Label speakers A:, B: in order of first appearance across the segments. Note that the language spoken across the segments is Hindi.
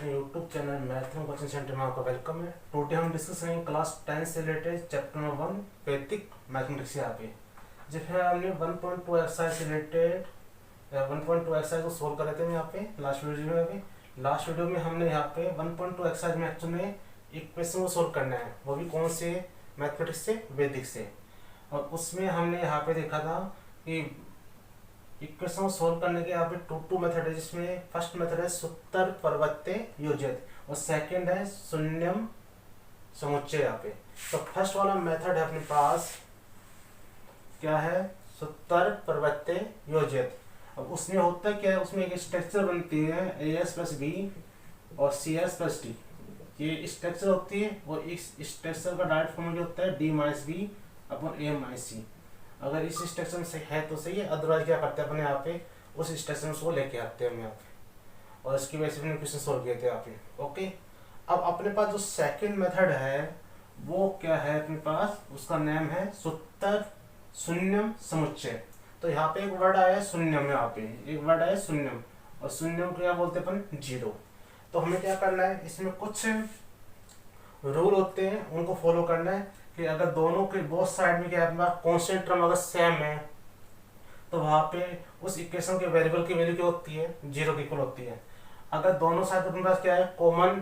A: अपने YouTube channel math and coaching centre में आपका वेलकम है। टुडे हम डिस्कस करेंगे क्लास 10 से रिलेटेड चैप्टर नंबर 1 वैदिक मैथमेटिक्स। यहाँ पे जैसे हमने 1.2 एक्सरसाइज से रिलेटेड 1.2 एक्सरसाइज को सोल्व कर रहे थे यहाँ पे लास्ट वीडियो में। अभी लास्ट वीडियो में हमने यहाँ पे 1.2 एक्सरसाइज में एक्चुअली में इक्वेशन को सोल्व करना है, वो भी कौन से मैथमेटिक्स से, वैदिक से। और उसमें हमने यहाँ पे देखा था कि इक्वेशन को सोल्व करने के यहाँ पे टू मेथड है, जिसमें फर्स्ट मेथड है सूत्र परिवर्त्य योजित और सेकंड है शून्यम समुच्चय। यहाँ पे तो फर्स्ट वाला मेथड है अपने पास क्या है, सूत्र परिवर्त्य योजित। अब उसमें होता क्या है, उसमें एक स्ट्रक्चर बनती है as प्लस बी और cs प्लस डी, ये स्ट्रक्चर होती है। और इस स्ट्रक्चर का डायरेक्ट फॉर्मूला होता है d minus b upon a minus c. अगर इस स्ट्रक्चर से है तो सही है, अदरवाइज क्या करते हैं अपने यहाँ पे उस स्ट्रक्चर को लेके आते हैं हम यहाँ पे, और इसकी वजह से हमने क्वेश्चन सोल्व किए थे यहाँ पे। ओके, अब अपने पास जो सेकंड मेथड है वो क्या है अपने पास, उसका नाम है सूत्र शून्यम समुच्चय। तो यहाँ पे एक वर्ड आया है शून्यम, यहाँ पे एक वर्ड आया है शून्यम, और शून्यम को क्या बोलते हैं अपन, जीरो। तो हमें क्या करना है, इसमें कुछ रूल होते हैं उनको फॉलो करना है कि अगर दोनों के बोथ साइड में क्या है कांस्टेंट टर्म अगर सेम है तो वहां पे उस इक्वेशन के वेरिएबल की वैल्यू क्या होती है, जीरो की इक्वल होती है। अगर दोनों साइड अपने पास क्या है, कॉमन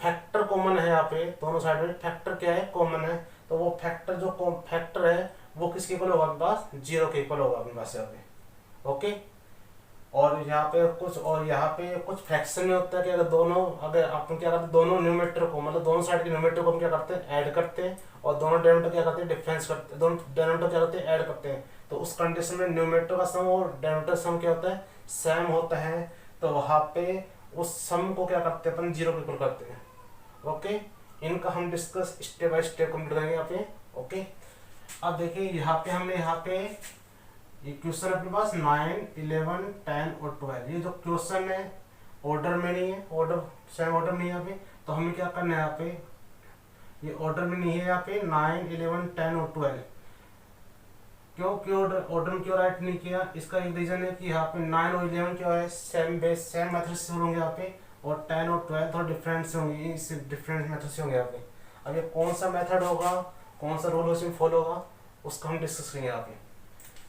A: फैक्टर कॉमन है, यहाँ पे दोनों साइड में फैक्टर क्या है, कॉमन है, तो वो फैक्टर जो फैक्टर है वो किसके इक्वल होगा अपने पास, जीरो के इक्वल होगा अपने पास यहाँ पे। ओके, और यहाँ पे कुछ फ्रैक्शन में होता है कि अगर अपन क्या करते हैं, दोनों न्यूमरेटर को मतलब दोनों साइड के न्यूमरेटर को हम क्या करते हैं, ऐड करते हैं, और दोनों डिनोमिनेटर क्या करते हैं, डिफरेंस करते हैं, दोनों डिनोमिनेटर क्या करते हैं, ऐड करते हैं। तो उस कंडीशन में न्यूमरेटर का सम और डिनोमिनेटर सम क्या होता है, सेम होता है। तो वहाँ पे उस सम को क्या करते हैं अपन, जीरो के इक्वल करते हैं। ओके, इनका हम discuss step by step complete करेंगे यहाँ पे। ओके, अब देखिए यहाँ पे ये क्वेश्चन अपने पास 9, 11, 10 और 12। ये जो क्वेश्चन है ऑर्डर में नहीं है, सेम ऑर्डर नहीं है यहाँ पे। तो हमें क्या करना है, यहाँ पे ये ऑर्डर में नहीं है, यहाँ पे 9, 11, 10 और 12 क्यों ऑर्डर में क्यों राइट नहीं किया, इसका एक रीजन है कि यहाँ पे 9 और 11 क्या है, सेम मेथड से होंगे यहाँ पे, और 10 और 12 थोड़ा डिफरेंट से होंगे, इस डिफरेंट मेथड से होंगे यहाँ पे। अब ये कौन सा मेथड होगा, कौन सा रूल उसमें फॉलो होगा, उसका हम डिस्कस करेंगे यहाँ पे।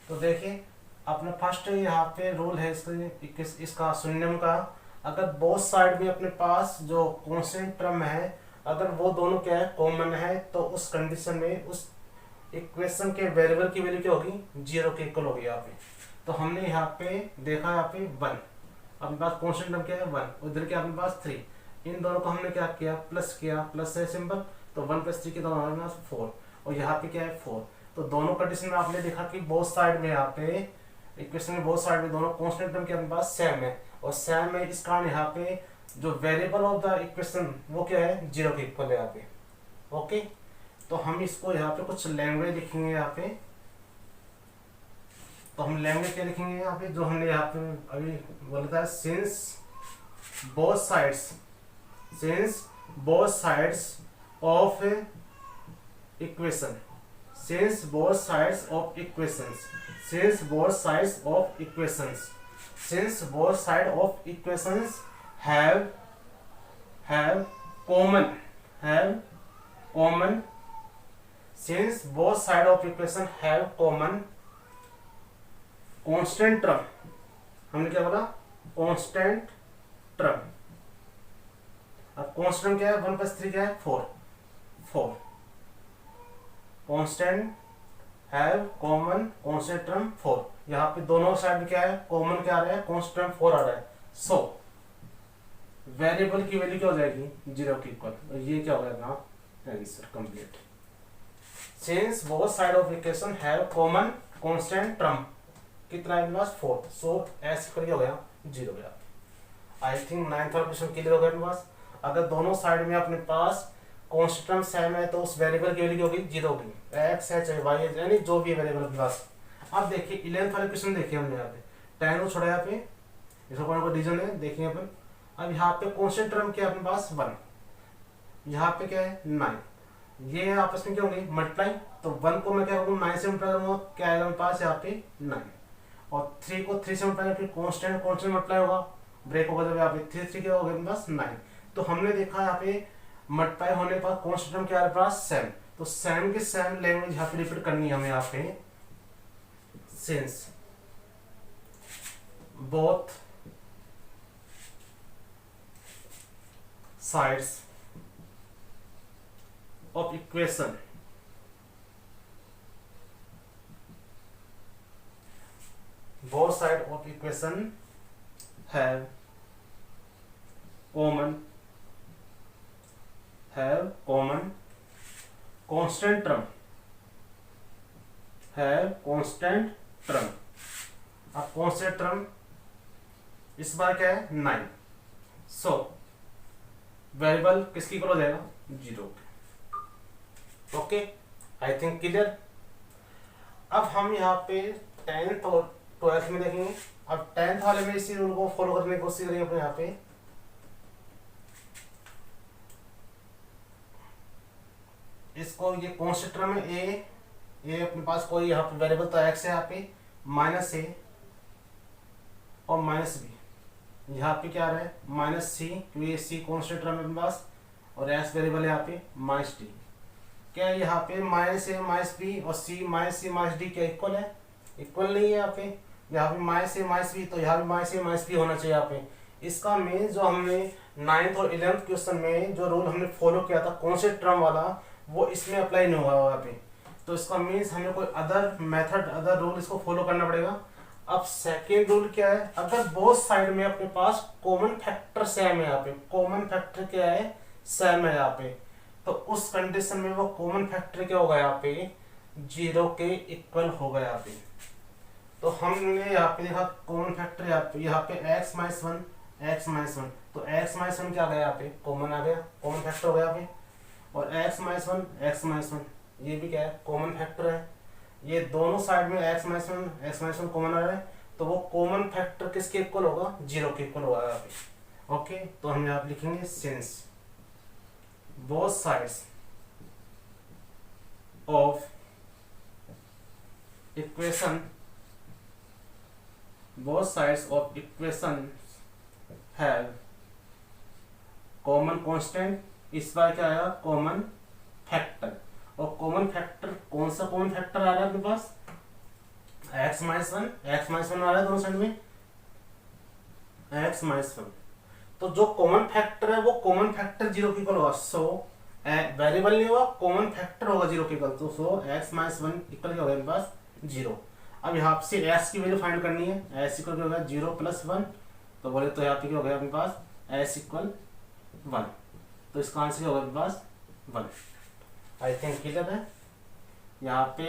A: तो देखिए अपना फर्स्ट यहाँ पे रूल है इसका शून्यम का। अगर बोथ साइड में अपने पास जो कांस्टेंट टर्म है अगर वो दोनों क्या है, कॉमन है, तो उस कंडीशन में उस इक्वेशन के वेरिएबल की वैल्यू क्या होगी, जीरो के इक्वल होगी यहाँ पे। तो हमने यहाँ पे देखा, यहाँ पे 1 अपने पास कांस्टेंट टर्म क्या है 1, उधर क्या अपने पास 3, इन दोनों को हमने क्या किया, प्लस है सिंबल, तो 1 + 3 के दोनों हमारे पास 4, और यहाँ पे क्या है 4। तो दोनों कंडीशन में आपने देखा कि बोथ साइड में यहाँ पे इक्वेशन में बोथ साइड में दोनों कांस्टेंट टर्म के अपने पास सेम है, और सेम है इस कारण यहाँ पे जो वेरिएबल ऑफ द इक्वेशन वो क्या है, जीरो के इक्वल है यहाँ पे। ओके, तो हम इसको यहाँ पे कुछ लैंग्वेज लिखेंगे यहाँ पे। तो हम लैंग्वेज क्या लिखेंगे यहाँ पे, जो हमने यहाँ पे अभी बोला था, since both sides of equation, since both sides of equations have common since both sides of equation have common constant term, हमने क्या बोला, constant term। अब constant क्या है, 1 + 3 क्या है, 4 constant have common constant term 4। यहाँ पे दोनों साइड में क्या है, कॉमन क्या आ रहा है, कांस्टेंट टर्म 4 आ रहा है। सो वेरिएबल की वैल्यू क्या हो जाएगी, जीरो की इक्वल, और ये क्या हो जाएगा answer complete. Since both side of equation have common constant term, कितना है मेरे पास 4, सो ऐसे करके हो गया, जीरो गया। आई थिंक 9th वाला क्वेश्चन क्लियर हो गया मेरे पास। अगर दोनों साइड में अपने पास कांस्टेंट सेम है तो उस वेरिएबल की वैल्यू होगी जीरो होगी, x है चाहे y है, यानी जो भी वेरिएबल के पास। अब देखिए 11th वाले क्वेश्चन देखिए हमने यहाँ पे 10 को छोड़ा, यहाँ पे इसका कोई रीजन है देखिए अपन। अब यहाँ पे कांस्टेंट टर्म क्या है अपने पास 1, यहाँ पे क्या है 9, ये आपस में क्या होंगे मल्टीप्लाई, तो 1 को मैं क्या करूँ 9 से मल्टीप्लाई करूँगा, क्या आएगा मेरे पास यहाँ पे 9, और 3 को 3 से मल्टीप्लाई, फिर कांस्टेंट मल्टीप्लाई होगा, ब्रेक होगा जब यहाँ पे 3 क्या होगा मेरे पास 9। तो हमने देखा यहाँ पे मल्टीप्लाई होने पर कौन सा टर्म क्या है पास सेम, तो सेम की सेम लैंग्वेज यहाँ पे रिपीट करनी है हमें यहाँ पे, since both sides of equation both side of equation have common constant term, have constant term। अब constant term इस बार क्या है 9, सो वेरिएबल किसकी इक्वल हो जाएगा 0। Okay, I think clear. अब हम यहाँ पे 10th और 12th में देखेंगे। अब 10th वाले में इसी रूल को फॉलो करने की कोशिश करेंगे अपने यहाँ पे। इसको ये कॉन्स्टेंट टर्म है ए अपने पास कोई यहाँ पे वेरिएबल तो एक्स है, यहाँ पे माइनस ए और माइनस बी, यहाँ पे क्या आ रहा है माइनस सी, क्योंकि सी कॉन्स्टेंट टर्म है अपने पास, और एक्स वेरिएबल है यहाँ पे माइनस डी। क्या है यहाँ पे माइनस ए माइनस बी और सी माइनस डी क्या इक्वल है? इक्वल नहीं है। यहाँ पे माइनस ए माइनस बी, तो यहाँ पे माइनस ए माइनस बी होना चाहिए यहाँ पे। इसका मीन जो हमने 9th और 11th क्वेश्चन में जो रूल हमने फॉलो किया था कॉन्स्टेंट टर्म वाला, वो इसमें अप्लाई नहीं होगा यहाँ पे। तो इसका मीन्स हमें कोई अदर मेथड अदर रूल इसको फॉलो करना पड़ेगा। अब सेकेंड रूल क्या है, अगर बोथ साइड में अपने पास कॉमन फैक्टर सेम है, यहाँ पे कॉमन फैक्टर क्या है सेम है यहाँ पे, तो उस कंडीशन में वो कॉमन फैक्टर क्या होगा यहाँ पे 0 के इक्वल होगा यहाँ पे। तो हमने यहाँ पे देखा कॉमन फैक्टर यहाँ पे x माइनस वन, तो x माइनस वन क्या आ गया यहाँ पे कॉमन आ गया, कॉमन फैक्टर हो गया यहाँ पे। और x माइनस वन ये भी क्या है कॉमन फैक्टर है। ये दोनों साइड में x माइनस वन कॉमन आ रहा है, तो वो कॉमन फैक्टर किसके इक्वल होगा 0 के इक्वल होगा यहाँ पे। ओके, तो हम यहाँ पे लिखेंगे since both sides of equation have common constant, इस बार क्या आया कॉमन फैक्टर। और कॉमन फैक्टर कौन सा कॉमन फैक्टर आ रहा है आपके पास x माइनस वन आ रहा है दोनों साइड में x माइनस वन। तो जो कॉमन फैक्टर है वो कॉमन फैक्टर 0 के इक्वल होगा, सो वेरिएबल नहीं होगा कॉमन फैक्टर होगा 0 के इक्वल, तो सो x माइनस वन इक्वल क्या होगा मेरे पास 0। अब यहाँ से s की वैल्यू फाइंड करनी है, s इक्वल क्या होगा 0 प्लस 1, तो बोले तो यहाँ पे क्या हो गया अपने पास s इक्वल 1, तो इसका आंसर क्या होगा अपने पास 1। आई थिंक क्लियर है। यहाँ पे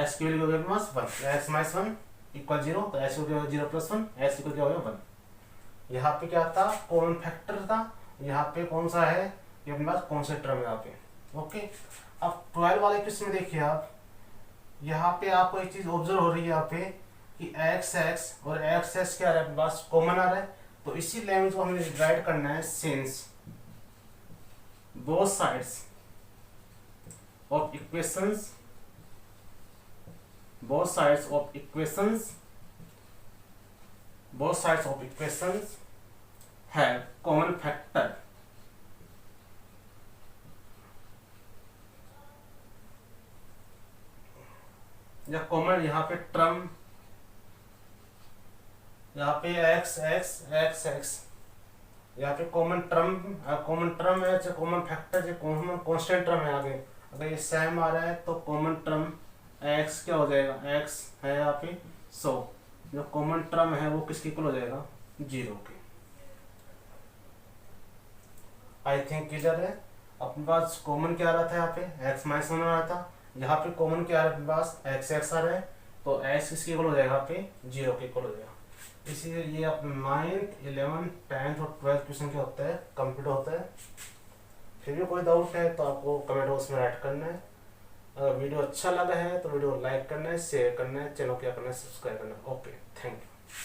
A: s की वैल्यू हो गया अपने पास 1, x माइनस वन इक्वल 0, तो s equal 0 plus 1, s equal क्या हो गया 1। यहाँ पे क्या था कॉमन फैक्टर था, यहाँ पे कौन सा है ये अपने पास कॉन्स्टेंट टर्म है यहाँ पे। ओके, अब 12 वाले क्वेश्चन में देखिए आप, यहाँ पे आपको एक चीज ऑब्जर्व हो रही है यहाँ पे कि x और x क्या आ रहा है अपने पास कॉमन आ रहा है, तो इसी लैंग्वेज को हमें राइट करना है since both sides of equations have common factor, या कॉमन यहाँ पे टर्म यहाँ पे x यहाँ पे कॉमन टर्म है, चाहे कॉमन फैक्टर चाहे कॉमन कांस्टेंट टर्म है। आगे अगर ये सेम आ रहा है तो कॉमन टर्म x क्या हो जाएगा x है यहाँ पे, सो जो कॉमन टर्म है वो किसके इक्वल हो जाएगा 0 के। आई थिंक क्लियर है। अपने पास कॉमन क्या आ रहा था यहाँ पे x माइनस वन आ रहा था, यहाँ पे कॉमन क्या आ रहा है अपने पास x आ रहा है, तो x किसके इक्वल हो जाएगा यहाँ पे 0 के इक्वल हो जाएगा। इसीलिए ये अपने 9th 11th 10th और 12th क्वेश्चन क्या होता है कंप्लीट होता है। फिर भी कोई डाउट है तो आपको कमेंट बॉक्स में राइट करना है। अगर वीडियो अच्छा लगा है तो वीडियो को लाइक करना है, शेयर करना है, चैनल क्या करना है सब्सक्राइब करना है। Okay, thank you.